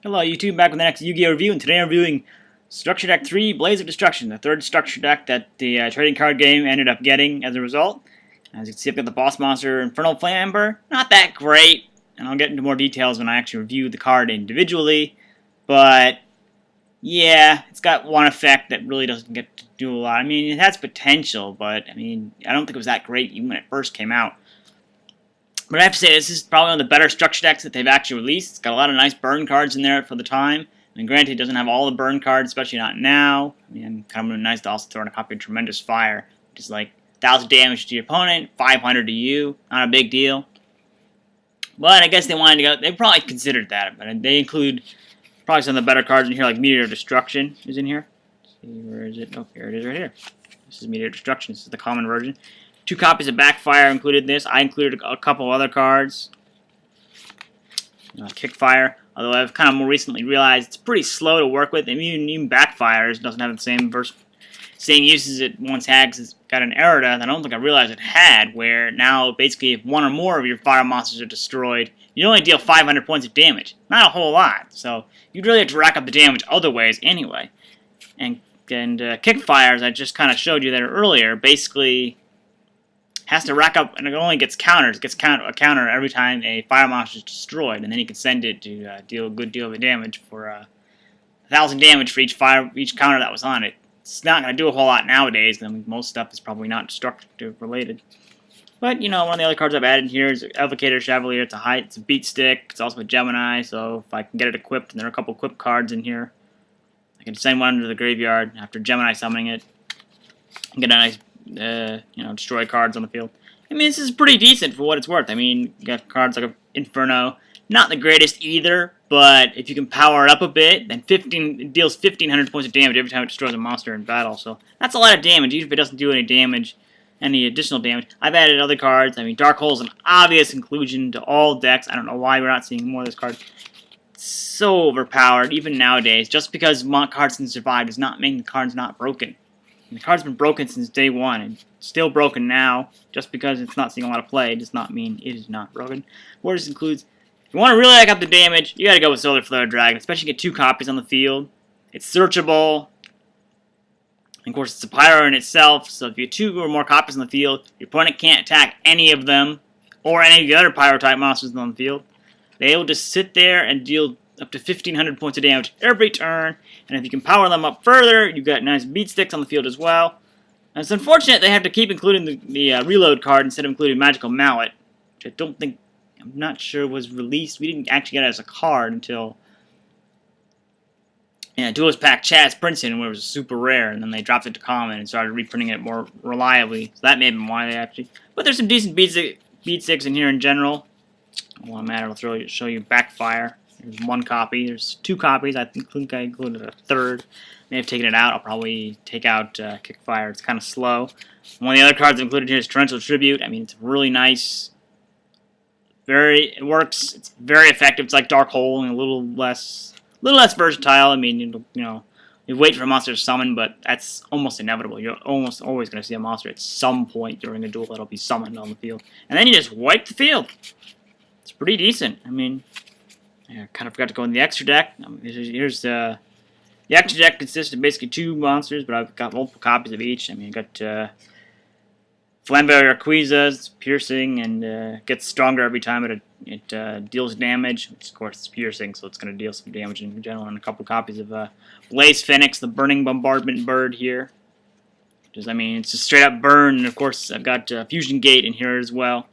Hello YouTube, back with the next Yu-Gi-Oh! Review, and today I'm reviewing Structure Deck 3, Blaze of Destruction, the third structure deck that the trading card game ended up getting as a result. As you can see, I've got the boss monster, Infernal Flamber. Not that great, and I'll get into more details when I actually review the card individually, but yeah, it's got one effect that really doesn't get to do a lot. I mean, it has potential, but I mean, I don't think it was that great even when it first came out. But I have to say, this is probably one of the better structure decks that they've actually released. It's got a lot of nice burn cards in there for the time. And granted, it doesn't have all the burn cards, especially not now. I mean, kind of nice to also throw in a copy of Tremendous Fire, which is like 1,000 damage to your opponent, 500 to you. Not a big deal. But I guess they wanted to go. They probably considered that, but they include probably some of the better cards in here, like Meteor Destruction is in here. Let's see, where is it? Oh, here it is, right here. This is Meteor Destruction. This is the common version. 2 copies of Backfire included this. I included a couple other cards. Kickfire, although I've kind of more recently realized it's pretty slow to work with. And even Backfire doesn't have the same uses it once had, because it's got an error that I don't think I realized it had, where now basically if one or more of your fire monsters are destroyed, you only deal 500 points of damage. Not a whole lot, so you'd really have to rack up the damage other ways anyway. And Kickfire, as I just kind of showed you there earlier, basically has to rack up, and it only gets countered. It gets a counter every time a fire monster is destroyed, and then you can send it to deal a good deal of damage for 1,000 damage for each counter that was on it. It's not going to do a whole lot nowadays. I mean, most stuff is probably not destructive related. But you know, one of the other cards I've added here is Evocator Chevalier. It's a beat stick. It's also a Gemini. So if I can get it equipped, and there are a couple equipped cards in here, I can send one into the graveyard after Gemini summoning it and get a nice destroy cards on the field. I mean, this is pretty decent for what it's worth. I mean, you got cards like Inferno, not the greatest either, but if you can power it up a bit, then it deals 1,500 points of damage every time it destroys a monster in battle. So that's a lot of damage, even if it doesn't do any additional damage. I've added other cards. I mean, Dark Hole is an obvious inclusion to all decks. I don't know why we're not seeing more of this card. It's so overpowered, even nowadays. Just because cards can survive does not mean the card's not broken. And the card's been broken since day one, and still broken now. Just because it's not seeing a lot of play does not mean it is not broken. What this includes, if you want to really rack up the damage, you gotta go with Solar Flare Dragon, especially get 2 copies on the field. It's searchable. And of course, it's a pyro in itself, so if you have 2 or more copies on the field, your opponent can't attack any of them, or any of the other pyro-type monsters on the field. They will just sit there and deal up to 1,500 points of damage every turn, and if you can power them up further, you've got nice beat sticks on the field as well. And it's unfortunate they have to keep including the reload card instead of including Magical Mallet, which I'm not sure was released. We didn't actually get it as a card until Duelist Pack Chaz Princeton, where it was super rare, and then they dropped it to common and started reprinting it more reliably. So that may have been why they actually. But there's some decent beat sticks in here in general. While I'm at it, I'll show you Backfire. There's 1 copy. There's 2 copies. I think I included a 3rd. May have taken it out. I'll probably take out Kickfire. It's kind of slow. One of the other cards included here is Torrential Tribute. I mean, it's really nice. It works. It's very effective. It's like Dark Hole and a little less versatile. I mean, you wait for a monster to summon, but that's almost inevitable. You're almost always going to see a monster at some point during a duel that'll be summoned on the field, and then you just wipe the field. It's pretty decent. I mean, I kind of forgot to go in the extra deck. Here's the extra deck consists of basically 2 monsters, but I've got multiple copies of each. I mean, I've got Flambeau Rayquaza, it's piercing, and gets stronger every time it deals damage. Which, of course, it's piercing, so it's going to deal some damage in general. And a couple copies of Blaze Phoenix, the Burning Bombardment Bird here. I mean, it's a straight up burn, and of course, I've got Fusion Gate in here as well.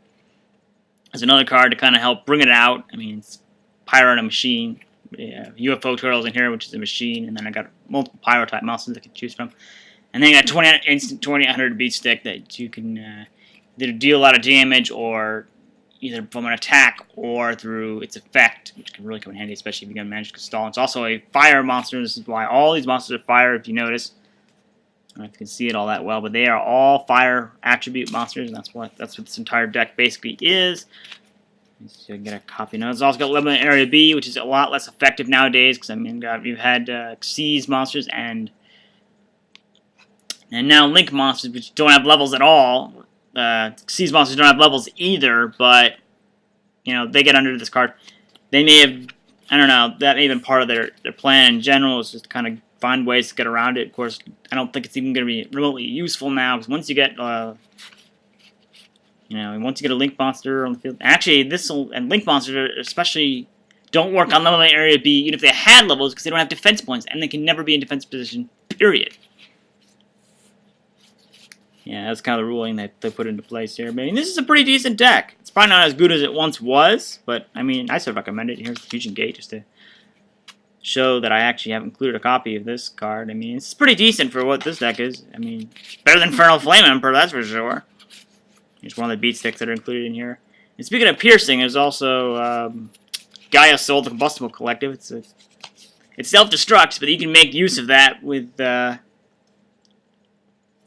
There's another card to kind of help bring it out. I mean, it's Pyro and a machine. Yeah, UFO Turtles in here, which is a machine, and then I got multiple Pyro-type monsters I can choose from. And then you got 2,800 beat stick that you can either deal a lot of damage, or either from an attack or through its effect, which can really come in handy, especially if you can manage to stall. It's also a fire monster. This is why all these monsters are fire, if you notice. I don't know if you can see it all that well, but they are all fire attribute monsters, and that's what this entire deck basically is. So you can get a copy. Now, it's also got Limited Area B, which is a lot less effective nowadays, because I mean, you've had Xyz monsters and now Link monsters, which don't have levels at all. Xyz monsters don't have levels either, but they get under this card. They may have I don't know, that may have been part of their plan in general, is just to kind of find ways to get around it. Of course, I don't think it's even going to be remotely useful now, because once you get, once you get a Link Monster on the field, actually, and Link Monster especially don't work on level area B, even if they had levels, because they don't have defense points, and they can never be in defense position, period. Yeah, that's kind of the ruling that they put into place here. I mean, this is a pretty decent deck. It's probably not as good as it once was, but, I mean, I still recommend it. Here's the Fusion Gate, just to show that I actually have included a copy of this card. I mean, it's pretty decent for what this deck is. I mean, better than Infernal Flame Emperor, that's for sure. Here's one of the beat sticks that are included in here. And speaking of piercing, there's also Gaia Soul, the Combustible Collective. It self-destructs, but you can make use of that with...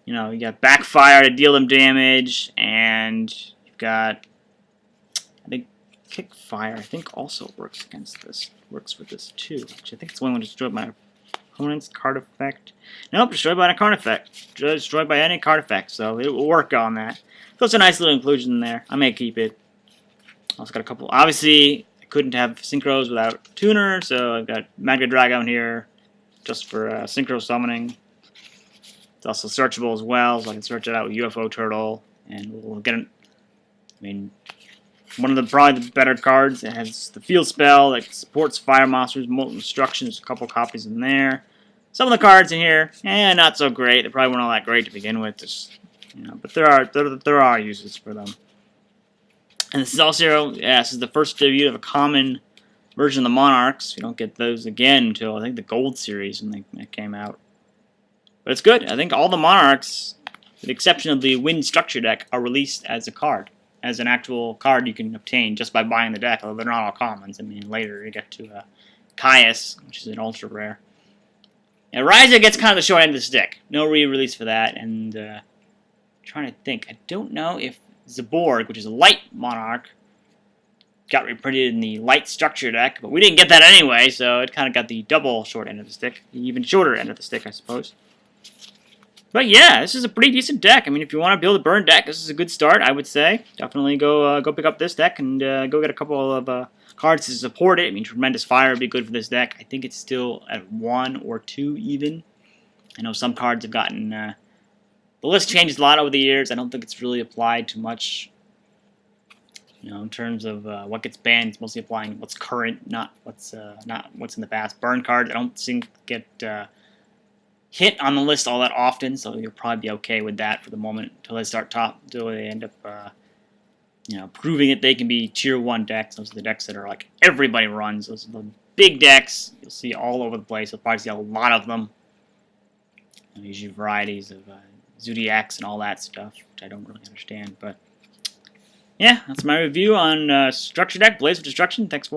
you got Backfire to deal them damage, and you've got, I think, Kickfire, I think, also works against this. Works with this, too. Actually, I think it's the one that destroyed my opponent's card effect. Nope, destroyed by a card effect. Destroyed by any card effect, so it will work on that. So it's a nice little inclusion in there. I may keep it. Also got a couple, obviously, I couldn't have Synchros without Tuner, so I've got Magna Dragon here, just for Synchro summoning. It's also searchable as well, so I can search it out with UFO Turtle, and we'll get it. I mean, one of the probably the better cards. It has the field spell that supports fire monsters, molten destruction. There's a couple copies in there. Some of the cards in here, not so great. They probably weren't all that great to begin with. Just, but there are uses for them. And this is also, this is the first debut of a common version of the Monarchs. We don't get those again until I think the Gold series when they came out. But it's good. I think all the Monarchs, with the exception of the Wind Structure Deck, are released as a card. As an actual card you can obtain just by buying the deck, although they're not all commons. I mean, later you get to Caius, which is an ultra rare. And Ryza gets kind of the short end of the stick. No re-release for that, and trying to think. I don't know if Zaborg, which is a light Monarch, got reprinted in the light Structure Deck, but we didn't get that anyway, so it kind of got the double short end of the stick. The even shorter end of the stick, I suppose. But yeah, this is a pretty decent deck. I mean, if you want to build a burn deck, this is a good start, I would say. Definitely go pick up this deck and go get a couple of cards to support it. I mean, Tremendous Fire would be good for this deck. I think it's still at 1 or 2 even. I know some cards have gotten... the list changes a lot over the years. I don't think it's really applied too much. In terms of what gets banned, it's mostly applying what's current, not what's in the past. Burn cards, I don't think get... hit on the list all that often, so you'll probably be okay with that for the moment until they end up, proving that they can be tier 1 decks. Those are the decks that are like everybody runs. Those are the big decks you'll see all over the place. You'll probably see a lot of them. Usually varieties of Zodiacs and all that stuff, which I don't really understand. But yeah, that's my review on Structure Deck, Blaze of Destruction. Thanks for watching.